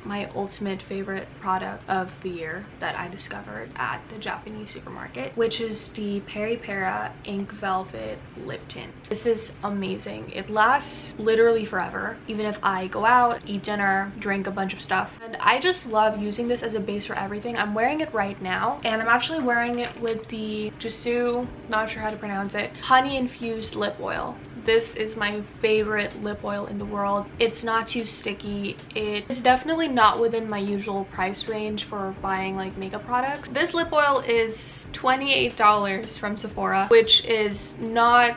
my ultimate favorite product of the year that I discovered at the Japanese supermarket, which is the Peri Pera Ink Velvet Lip Tint. This is amazing. It lasts literally forever, even if I go out, eat dinner, drink a bunch of stuff. And I just love using this as a base for everything. I'm wearing it right now, and I'm actually wearing it with the Jisoo, not sure how to pronounce it, honey infused lip oil. This is my favorite lip oil in the world. It's not too sticky. It is definitely not within my usual price range for buying like makeup products. This lip oil is $28 from Sephora, which is not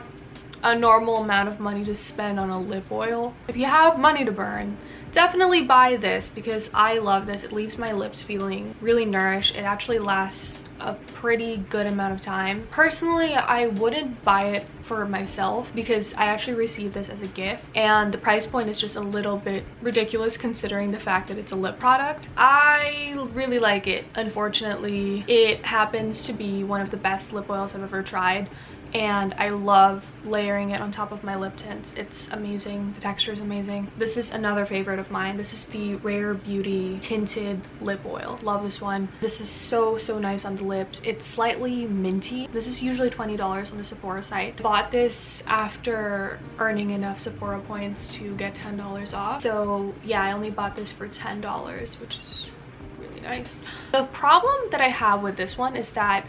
a normal amount of money to spend on a lip oil. If you have money to burn, definitely buy this because I love this. It leaves my lips feeling really nourished. It actually lasts a pretty good amount of time. Personally, I wouldn't buy it for myself because I actually received this as a gift, and the price point is just a little bit ridiculous considering the fact that it's a lip product. I really like it. Unfortunately, it happens to be one of the best lip oils I've ever tried, and I love layering it on top of my lip tints. It's amazing. The texture is amazing. This is another favorite of mine. This is the Rare Beauty Tinted Lip Oil. Love this one. This is so nice on the lips. It's slightly minty. This is usually $20 on the Sephora site. Bought this after earning enough Sephora points to get $10 off. So yeah, I only bought this for $10, which is really nice. The problem that I have with this one is that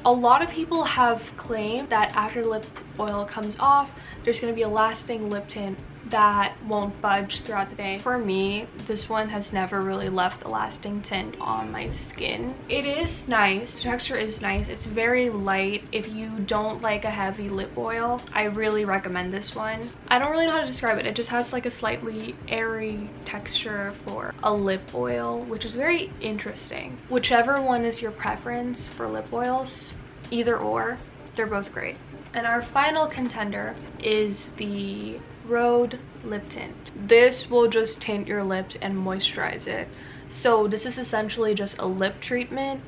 a lot of people have claimed that after the lip oil comes off, there's going to be a lasting lip tint that won't budge throughout the day. For me, this one has never really left a lasting tint on my skin. It is nice. The texture is nice. It's very light. If you don't like a heavy lip oil, I really recommend this one. I don't really know how to describe it. It just has like a slightly airy texture for a lip oil, which is very interesting. Whichever one is your preference for lip oils, either or, they're both great. And our final contender is the Rhode Lip Tint. This will just tint your lips and moisturize it. So this is essentially just a lip treatment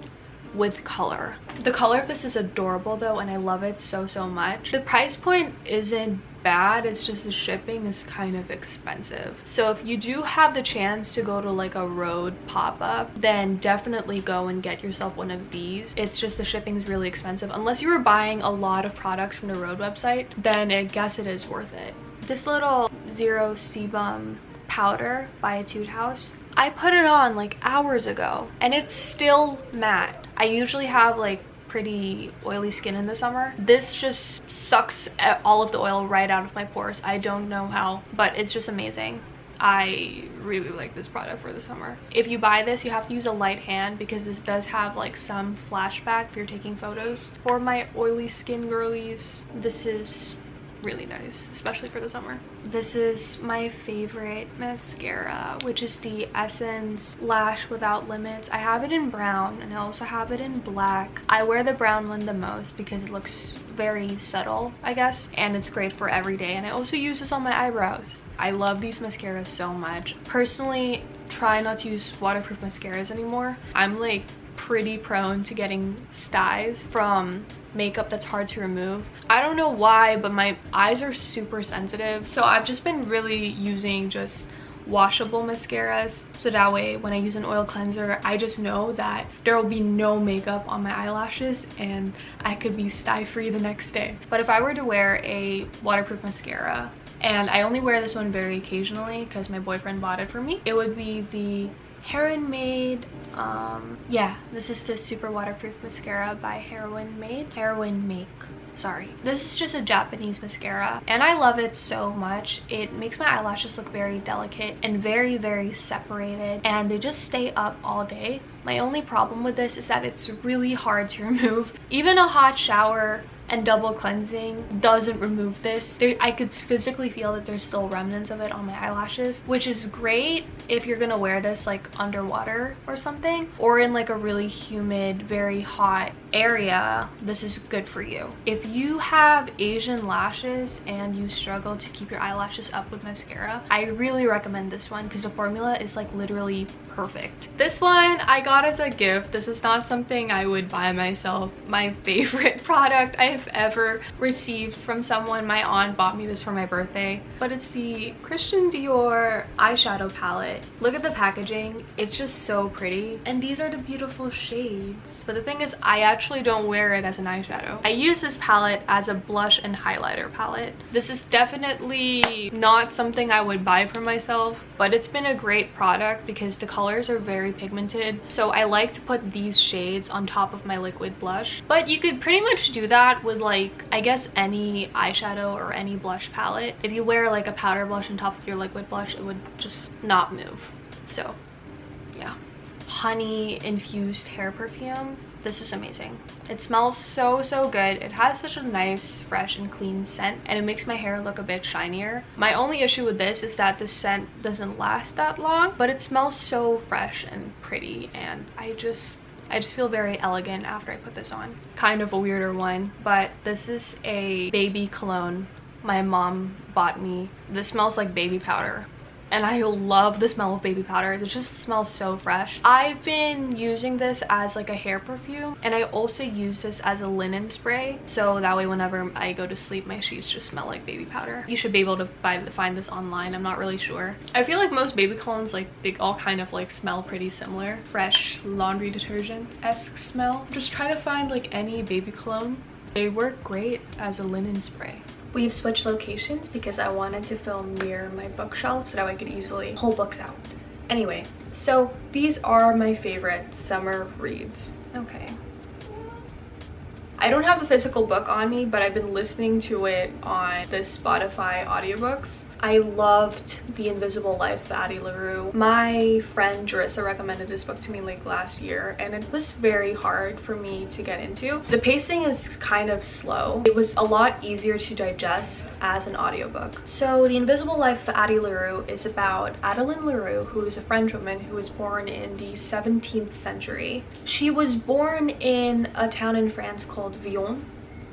with color. The color of this is adorable though, and I love it so much. The price point isn't bad, it's just the shipping is kind of expensive. So if you do have the chance to go to like a Rhode pop-up, then definitely go and get yourself one of these. It's just the shipping is really expensive. Unless you were buying a lot of products from the Rhode website, then I guess it is worth it. This little Zero Sebum powder by Etude House, I put it on like hours ago and it's still matte. I usually have like pretty oily skin in the summer. This just sucks all of the oil right out of my pores. I don't know how, but it's just amazing. I really like this product for the summer. If you buy this, you have to use a light hand because this does have like some flashback if you're taking photos. For my oily skin girlies, this is really nice, especially for the summer. This is my favorite mascara, which is the Essence Lash Without Limits. I have it in brown and I also have it in black. I wear the brown one the most because it looks very subtle, I guess, and it's great for every day. And I also use this on my eyebrows. I love these mascaras so much. Personally, try not to use waterproof mascaras anymore. I'm like pretty prone to getting styes from makeup that's hard to remove. I don't know why, but my eyes are super sensitive, so I've just been really using just washable mascaras, so that way when I use an oil cleanser, I just know that there will be no makeup on my eyelashes and I could be style free the next day. But if I were to wear a waterproof mascara, and I only wear this one very occasionally because my boyfriend bought it for me, it would be the Heroin Made, yeah, this is the Super Waterproof Mascara by Heroin Make. Sorry. This is just a Japanese mascara and I love it so much. It makes my eyelashes look very delicate and very separated, and they just stay up all day. My only problem with this is that it's really hard to remove. Even a hot shower and double cleansing doesn't remove this. I could physically feel that there's still remnants of it on my eyelashes, which is great if you're gonna wear this like underwater or something, or in like a really humid, very hot area. This is good for you. If you have Asian lashes and you struggle to keep your eyelashes up with mascara, I really recommend this one because the formula is like literally perfect. This one I got as a gift. This is not something I would buy myself. My favorite product I I've ever received from someone. My aunt bought me this for my birthday, but it's the Christian Dior eyeshadow palette. Look at the packaging. It's just so pretty. And these are the beautiful shades. But the thing is, I actually don't wear it as an eyeshadow. I use this palette as a blush and highlighter palette. This is definitely not something I would buy for myself, but it's been a great product because the colors are very pigmented. So I like to put these shades on top of my liquid blush. But you could pretty much do that with, like, I guess any eyeshadow or any blush palette. If you wear like a powder blush on top of your liquid blush, it would just not move. So yeah. Honey infused hair perfume. This is amazing. It smells so good. It has such a nice, fresh and clean scent, and it makes my hair look a bit shinier. My only issue with this is that the scent doesn't last that long, but it smells so fresh and pretty, and I just feel very elegant after I put this on. Kind of a weirder one, but this is a baby cologne my mom bought me. This smells like baby powder, and I love the smell of baby powder. It just smells so fresh. I've been using this as like a hair perfume, and I also use this as a linen spray, so that way whenever I go to sleep, my sheets just smell like baby powder. You should be able to find this online. I'm not really sure. I feel like most baby colognes, like, they all kind of like smell pretty similar. Fresh laundry detergent-esque smell. Just try to find like any baby cologne. They work great as a linen spray. We've switched locations because I wanted to film near my bookshelf so that I could easily pull books out. Anyway, so these are my favorite summer reads. Okay. I don't have a physical book on me, but I've been listening to it on the Spotify audiobooks. I loved The Invisible Life of Addie LaRue. My friend Jarissa recommended this book to me like last year, and it was very hard for me to get into. The pacing is kind of slow. It was a lot easier to digest as an audiobook. So The Invisible Life of Addie LaRue is about Adeline LaRue, who is a French woman who was born in the 17th century. She was born in a town in France called Vion.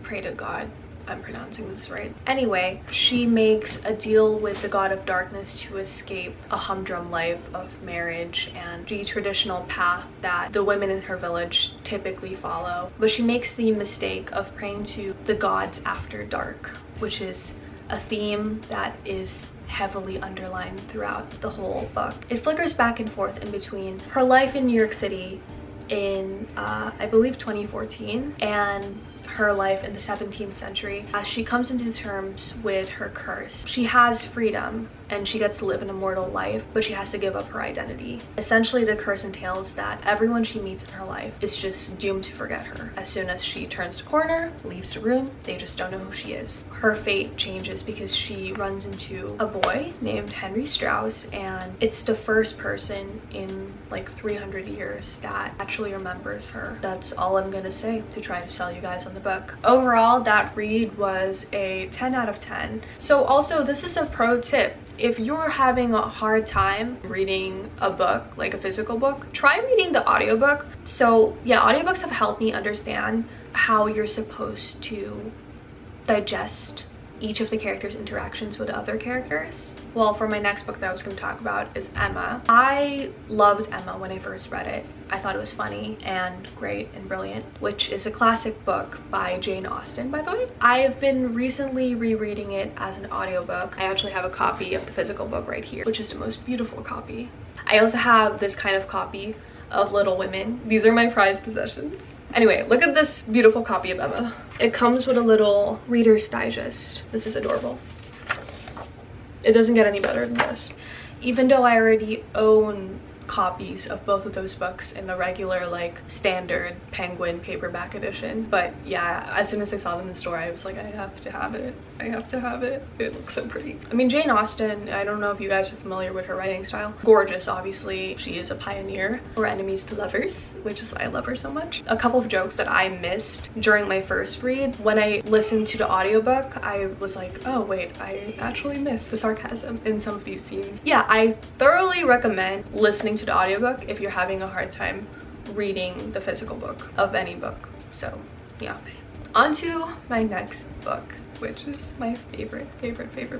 Pray to God I'm pronouncing this right. Anyway, she makes a deal with the god of darkness to escape a humdrum life of marriage and the traditional path that the women in her village typically follow. But she makes the mistake of praying to the gods after dark, which is a theme that is heavily underlined throughout the whole book. It flickers back and forth in between her life in New York City in I believe 2014 and her life in the 17th century as she comes into terms with her curse. She has freedom and she gets to live an immortal life, but she has to give up her identity. Essentially, the curse entails that everyone she meets in her life is just doomed to forget her. As soon as she turns the corner, leaves the room, they just don't know who she is. Her fate changes because she runs into a boy named Henry Strauss, and it's the first person in like 300 years that actually remembers her. That's all I'm gonna say to try to sell you guys on the book. Overall, that read was a 10 out of 10. So also, this is a pro tip. If you're having a hard time reading a book, like a physical book, try reading the audiobook. So yeah, audiobooks have helped me understand how you're supposed to digest each of the characters' interactions with other characters. Well, for my next book that I was going to talk about is Emma. I loved Emma when I first read it. I thought it was funny and great and brilliant, which is a classic book by Jane Austen, by the way. I have been recently rereading it as an audiobook. I actually have a copy of the physical book right here, which is the most beautiful copy. I also have this kind of copy of Little Women. These are my prized possessions. Anyway, look at this beautiful copy of Emma. It comes with a little Reader's Digest. This is adorable. It doesn't get any better than this. Even though I already own copies of both of those books in the regular, like, standard Penguin paperback edition. But yeah, as soon as I saw them in the store, I was like, I have to have it. I have to have it. It looks so pretty. I mean, Jane Austen, I don't know if you guys are familiar with her writing style. Gorgeous, obviously. She is a pioneer. We're enemies to lovers, which is why I love her so much. A couple of jokes that I missed during my first read. When I listened to the audiobook, I was like, oh wait, I actually missed the sarcasm in some of these scenes. Yeah, I thoroughly recommend listening to the audiobook if you're having a hard time reading the physical book of any book. So yeah, on to my next book, which is my favorite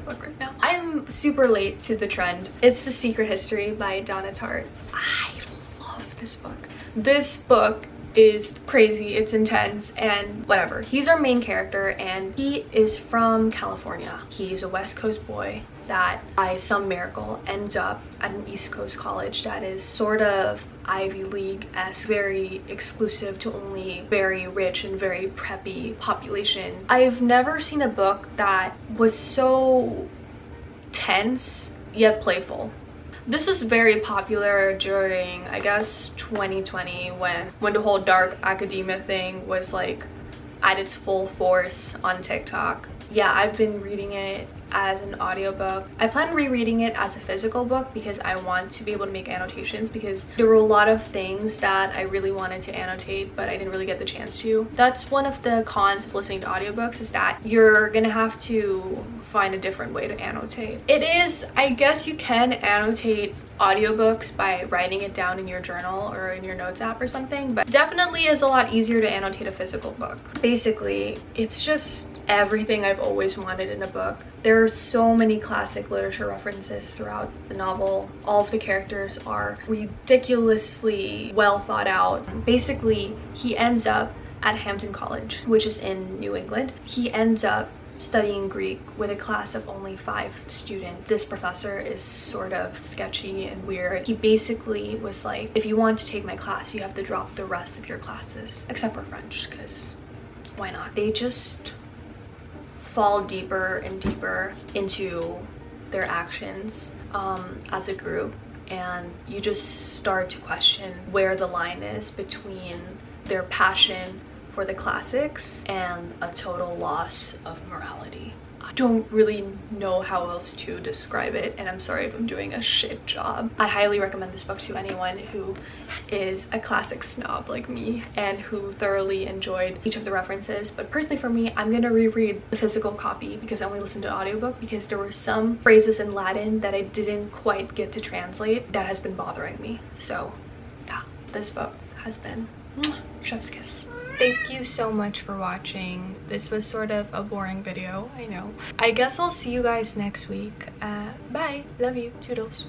book right now. I'm super late to the trend. It's The Secret History by Donna Tartt. I love this book. This book is crazy, it's intense, and whatever. He's our main character, and he is from California. He's a West Coast boy that by some miracle ends up at an East Coast college that is sort of Ivy League-esque, very exclusive to only very rich and very preppy population. I've never seen a book that was so tense yet playful. This was very popular during, I guess, 2020 when the whole dark academia thing was like at its full force on TikTok. Yeah, I've been reading it as an audiobook. I plan on rereading it as a physical book because I want to be able to make annotations, because there were a lot of things that I really wanted to annotate but I didn't really get the chance to. That's one of the cons of listening to audiobooks, is that you're gonna have to find a different way to annotate. It is, I guess you can annotate audiobooks by writing it down in your journal or in your notes app or something, but definitely is a lot easier to annotate a physical book. Basically, it's just everything I've always wanted in a book. There are so many classic literature references throughout the novel. All of the characters are ridiculously well thought out. Basically, he ends up at Hampton College, which is in New England. He ends up studying Greek with a class of only 5 students. This professor is sort of sketchy and weird. He basically was like, if you want to take my class, you have to drop the rest of your classes, except for French, because why not? They just fall deeper and deeper into their actions as a group, and you just start to question where the line is between their passion for the classics and a total loss of morality. I don't really know how else to describe it, and I'm sorry if I'm doing a shit job. I highly recommend this book to anyone who is a classic snob like me and who thoroughly enjoyed each of the references. But personally for me, I'm gonna reread the physical copy because I only listened to audiobook, because there were some phrases in Latin that I didn't quite get to translate that has been bothering me. So yeah, this book has been chef's kiss. Thank you so much for watching. This was sort of a boring video, I know. I guess I'll see you guys next week. Bye. Love you. Toodles.